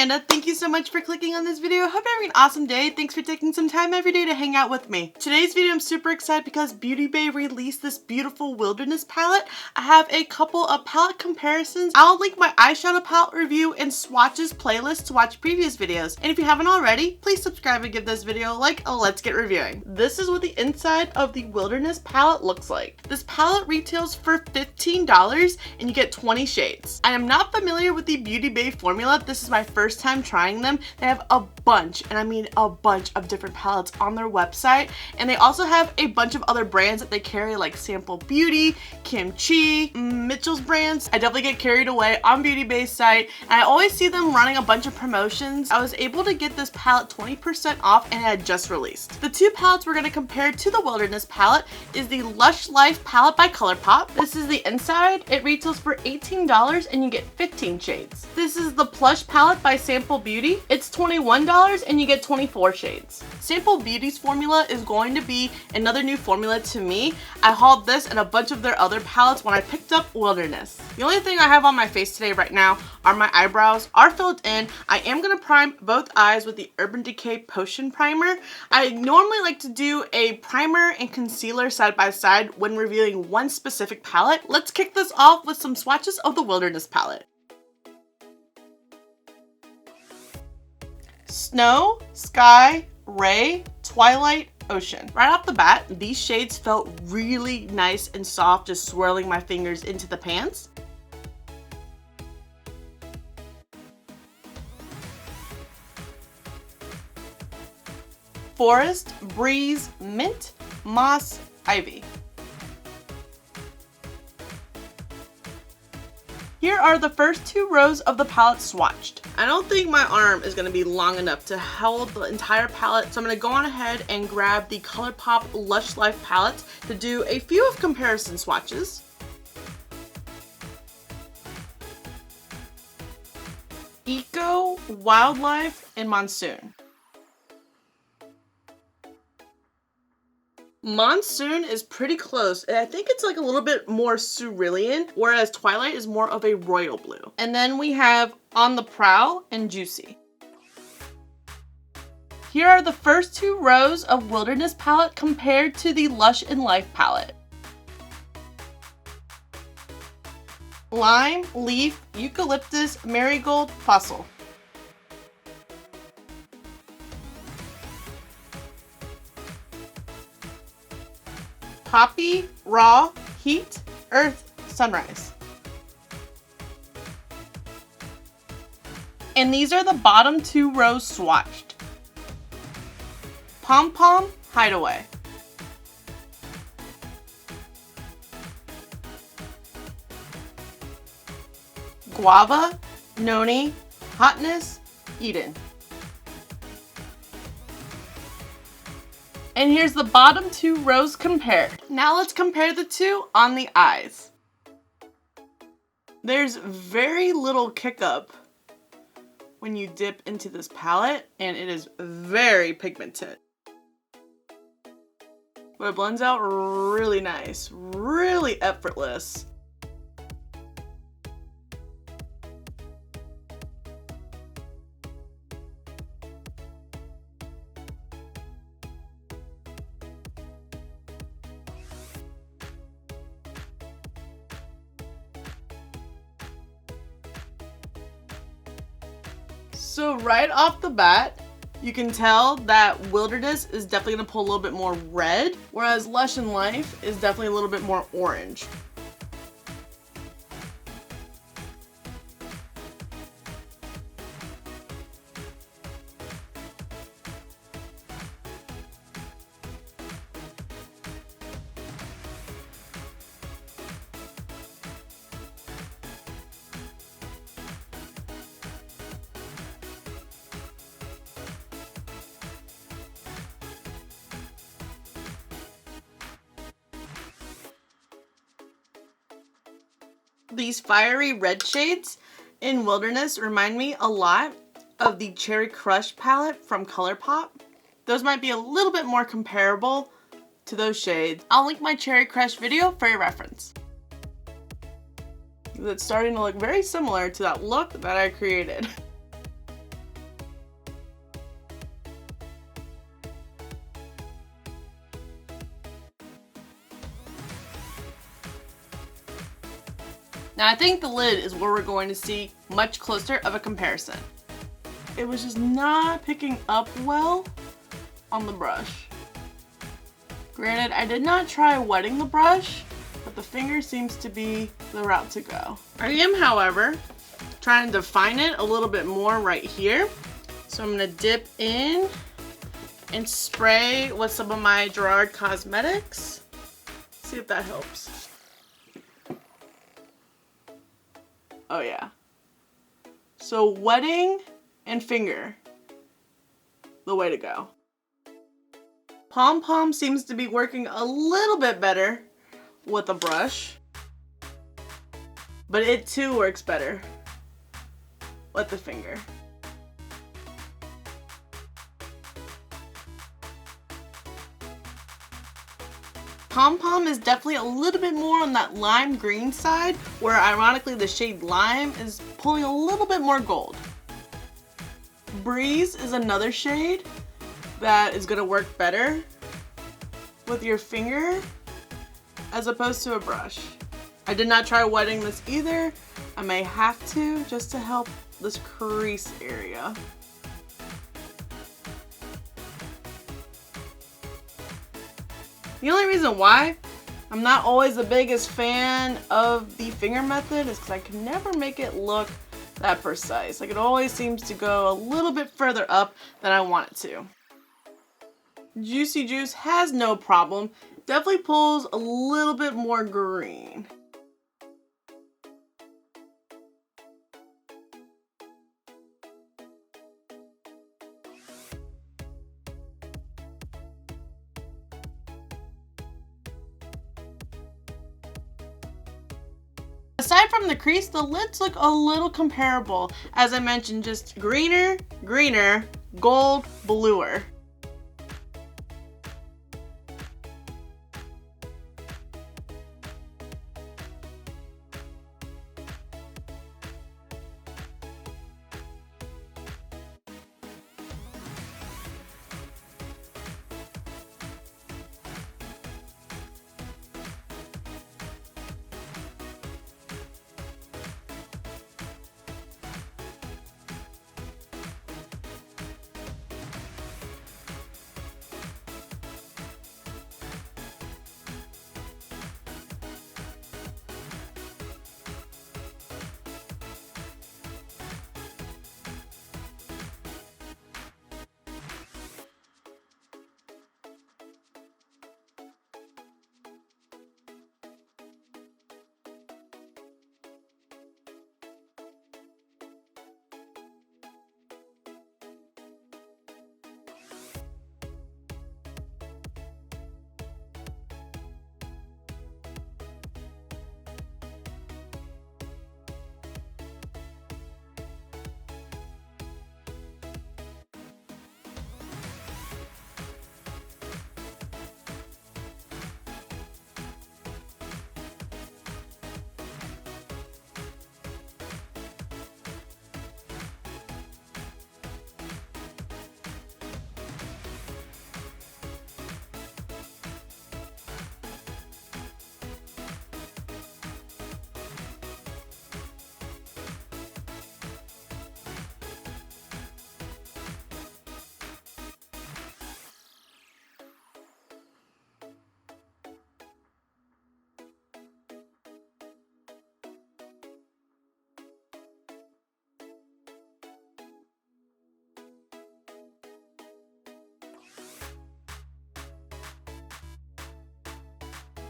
Amanda. Thank you so much for clicking on this video. Hope you're having an awesome day. Thanks for taking some time every day to hang out with me. Today's video I'm super excited because Beauty Bay released this beautiful wilderness palette. I have a couple of palette comparisons. I'll link my eyeshadow palette review and swatches playlist to watch previous videos. And if you haven't already, please subscribe and give this video a like. Let's get reviewing. This is what the inside of the wilderness palette looks like. This palette retails for $15 and you get 20 shades. I am not familiar with the Beauty Bay formula. This is my first time trying them. They have a bunch, and I mean a bunch of different palettes on their website, and they also have a bunch of other brands that they carry like Sample Beauty, Kimchi, Mitchell's brands. I definitely get carried away on Beauty Bay's site, and I always see them running a bunch of promotions. I was able to get this palette 20% off and it had just released. The two palettes we're going to compare to the Wilderness palette is the Lush Life palette by ColourPop. This is the inside. It retails for $18 and you get 15 shades. This is the Plush palette by Sample Beauty. It's $21 and you get 24 shades. Sample Beauty's formula is going to be another new formula to me. I hauled this and a bunch of their other palettes when I picked up Wilderness. The only thing I have on my face today right now are my eyebrows are filled in. I am going to prime both eyes with the Urban Decay Potion Primer. I normally like to do a primer and concealer side by side when reviewing one specific palette. Let's kick this off with some swatches of the Wilderness palette. Snow, Sky, Ray, Twilight, Ocean. Right off the bat, these shades felt really nice and soft, just swirling my fingers into the pans. Forest, Breeze, Mint, Moss, Ivy. Here are the first two rows of the palette swatched. I don't think my arm is going to be long enough to hold the entire palette, so I'm going to go on ahead and grab the ColourPop Lush Life palette to do a few of comparison swatches. Eco, Wildlife, and Monsoon. Monsoon is pretty close, and I think it's like a little bit more cerulean, whereas Twilight is more of a royal blue. And then we have On the Prowl and Juicy. Here are the first two rows of Wilderness palette compared to the Lush and Life palette. Lime, Leaf, Eucalyptus, Marigold, Fossil. Poppy, Raw, Heat, Earth, Sunrise. And these are the bottom two rows swatched. Pom Pom, Hideaway. Guava, Noni, Hotness, Eden. And here's the bottom two rows compared. Now let's compare the two on the eyes. There's very little kick up when you dip into this palette, and it is very pigmented. But it blends out really nice, really effortless. So right off the bat, you can tell that Wilderness is definitely going to pull a little bit more red, whereas Lush and Life is definitely a little bit more orange. These fiery red shades in Wilderness remind me a lot of the Cherry Crush palette from ColourPop. Those might be a little bit more comparable to those shades. I'll link my Cherry Crush video for your reference. It's starting to look very similar to that look that I created. Now I think the lid is where we're going to see much closer of a comparison. It was just not picking up well on the brush. Granted, I did not try wetting the brush, but the finger seems to be the route to go. I am, however, trying to define it a little bit more right here. So I'm gonna dip in and spray with some of my Gerard Cosmetics. See if that helps. Oh yeah. So wetting and finger, the way to go. Pom Pom seems to be working a little bit better with a brush, but it too works better with the finger. Pom Pom is definitely a little bit more on that lime green side, where ironically the shade Lime is pulling a little bit more gold. Breeze is another shade that is going to work better with your finger as opposed to a brush. I did not try wetting this either. I may have to, just to help this crease area. The only reason why I'm not always the biggest fan of the finger method is because I can never make it look that precise. Like, it always seems to go a little bit further up than I want it to. Juicy Juice has no problem. Definitely pulls a little bit more green. Aside from the crease, the lids look a little comparable. As I mentioned, just greener, greener, gold, bluer.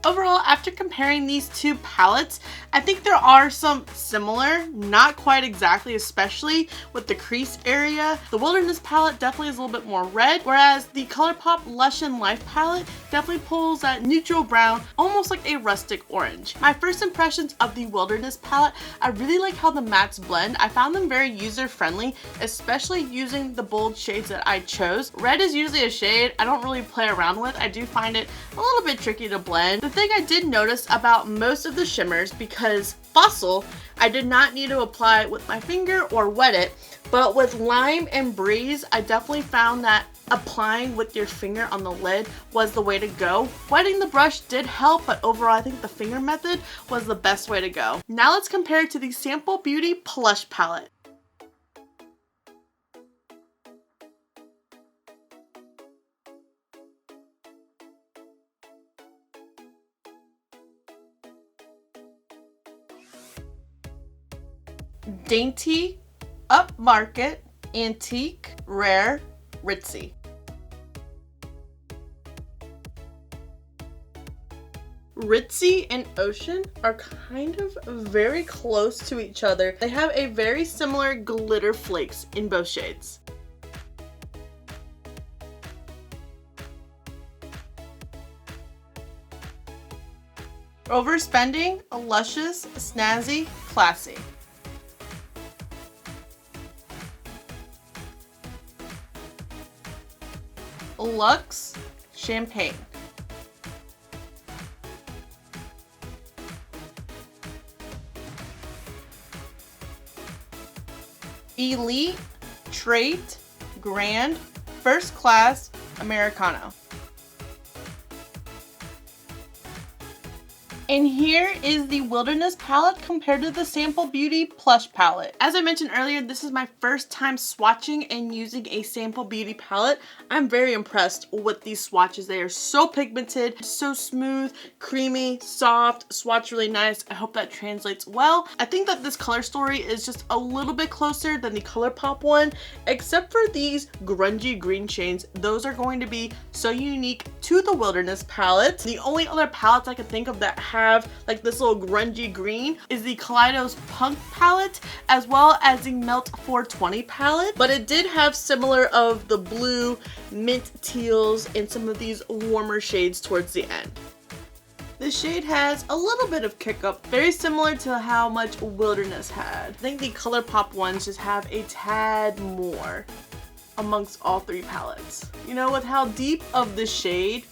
Overall, after comparing these two palettes, I think there are some similar, not quite exactly, especially with the crease area. The Wilderness palette definitely is a little bit more red, whereas the ColourPop Lush and Life palette definitely pulls that neutral brown, almost like a rustic orange. My first impressions of the Wilderness palette, I really like how the mattes blend. I found them very user-friendly, especially using the bold shades that I chose. Red is usually a shade I don't really play around with. I do find it a little bit tricky to blend. The thing I did notice about most of the shimmers, because Fossil, I did not need to apply it with my finger or wet it, but with Lime and Breeze, I definitely found that applying with your finger on the lid was the way to go. Wetting the brush did help, but overall I think the finger method was the best way to go. Now let's compare it to the Sample Beauty Plush palette. Dainty, upmarket, antique, rare, ritzy. Ritzy and Ocean are kind of very close to each other. They have a very similar glitter flakes in both shades. Overspending, luscious, snazzy, classy. Luxe, champagne. Elite, trait, grand, first class, Americano. And here is the Wilderness palette compared to the Sample Beauty Plush palette. As I mentioned earlier, this is my first time swatching and using a Sample Beauty palette. I'm very impressed with these swatches. They are so pigmented, so smooth, creamy, soft, swatch really nice. I hope that translates well. I think that this color story is just a little bit closer than the ColourPop one, except for these grungy green shades. Those are going to be so unique to the Wilderness palette. The only other palettes I can think of that have like this little grungy green is the Kaleidos Punk palette, as well as the Melt 420 palette, but it did have similar of the blue, mint teals, and some of these warmer shades towards the end. This shade has a little bit of kick up, very similar to how much Wilderness had. I think the ColourPop ones just have a tad more amongst all three palettes. You know, with how deep of the shade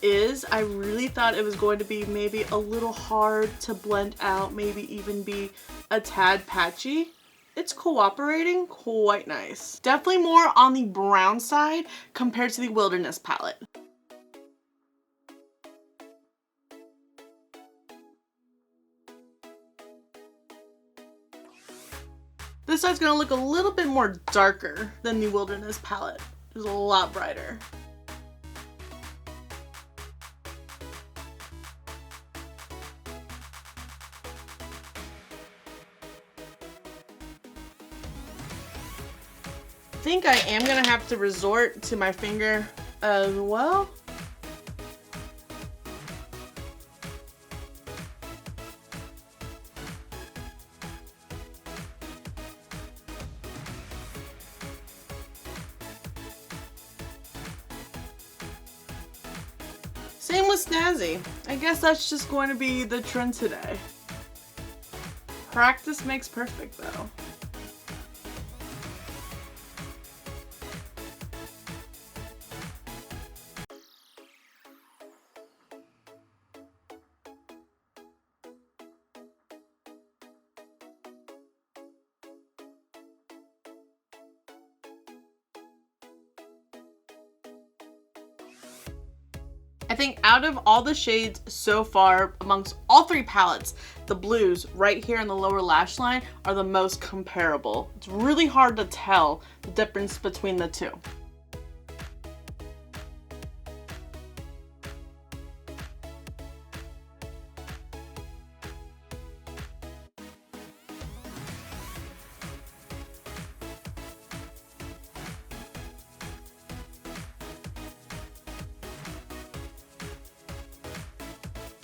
is, I really thought it was going to be maybe a little hard to blend out, maybe even be a tad patchy. It's cooperating quite nice. Definitely more on the brown side compared to the Wilderness palette. This side's gonna look a little bit more darker than the Wilderness palette. It's a lot brighter. I think I am gonna have to resort to my finger as well. Same with Snazzy. I guess that's just going to be the trend today. Practice makes perfect though. I think out of all the shades so far amongst all three palettes, the blues right here in the lower lash line are the most comparable. It's really hard to tell the difference between the two.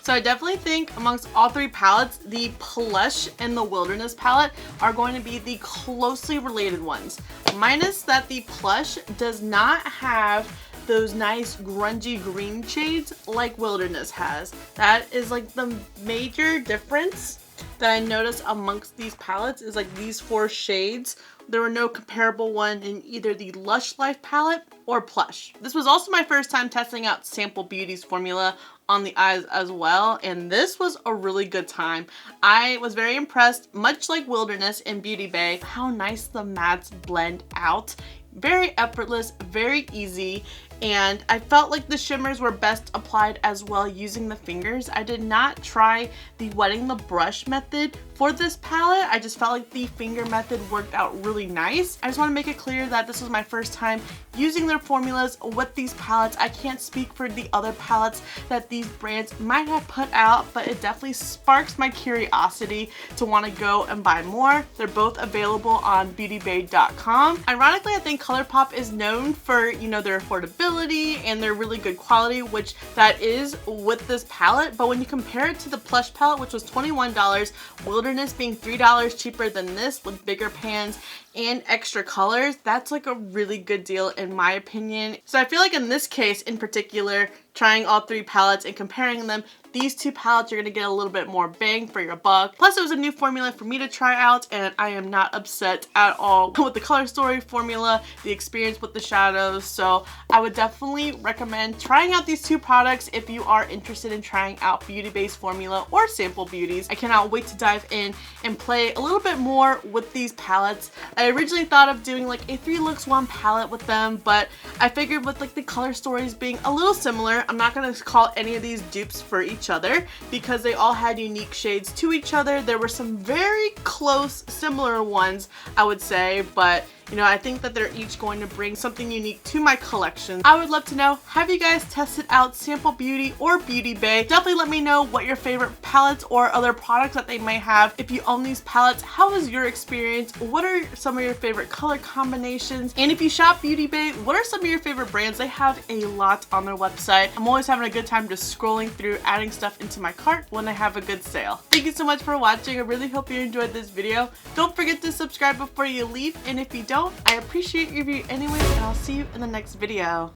So I definitely think amongst all three palettes, the Plush and the Wilderness palette are going to be the closely related ones. Minus that the Plush does not have those nice grungy green shades like Wilderness has. That is like the major difference that I noticed amongst these palettes is like these four shades. There were no comparable one in either the Lush Life palette or Plush. This was also my first time testing out Sample Beauty's formula on the eyes as well, and this was a really good time. I was very impressed, much like Wilderness and Beauty Bay, how nice the mattes blend out. very effortless, very easy, and I felt like the shimmers were best applied as well using the fingers. I did not try the wetting the brush method for this palette. I just felt like the finger method worked out really nice. I just want to make it clear that this was my first time using their formulas with these palettes. I can't speak for the other palettes that these brands might have put out, but it definitely sparks my curiosity to want to go and buy more. They're both available on beautybay.com. Ironically, I think ColourPop is known for, you know, their affordability and their really good quality, which that is with this palette. But when you compare it to the Plush palette, which was $21, Wilderness being $3 cheaper than this with bigger pans and extra colors, that's like a really good deal in my opinion. So I feel like in this case in particular, trying all three palettes and comparing them, these two palettes are going to get a little bit more bang for your buck. Plus it was a new formula for me to try out, and I am not upset at all with the Color Story formula, the experience with the shadows. So I would definitely recommend trying out these two products if you are interested in trying out Beauty Bay's formula or Sample Beauties. I cannot wait to dive in and play a little bit more with these palettes. I originally thought of doing like a 3 looks 1 palette with them, but I figured with like the color stories being a little similar, I'm not going to call any of these dupes for each other because they all had unique shades to each other. There were some very close similar ones, I would say, but you know, I think that they're each going to bring something unique to my collection. I would love to know, have you guys tested out Sample Beauty or Beauty Bay? Definitely let me know what your favorite palettes or other products that they may have. If you own these palettes, how was your experience? What are some of your favorite color combinations? And if you shop Beauty Bay, what are some of your favorite brands? They have a lot on their website. I'm always having a good time just scrolling through, adding stuff into my cart when they have a good sale. Thank you so much for watching. I really hope you enjoyed this video. Don't forget to subscribe before you leave, and if you don't, I appreciate your view anyways, and I'll see you in the next video.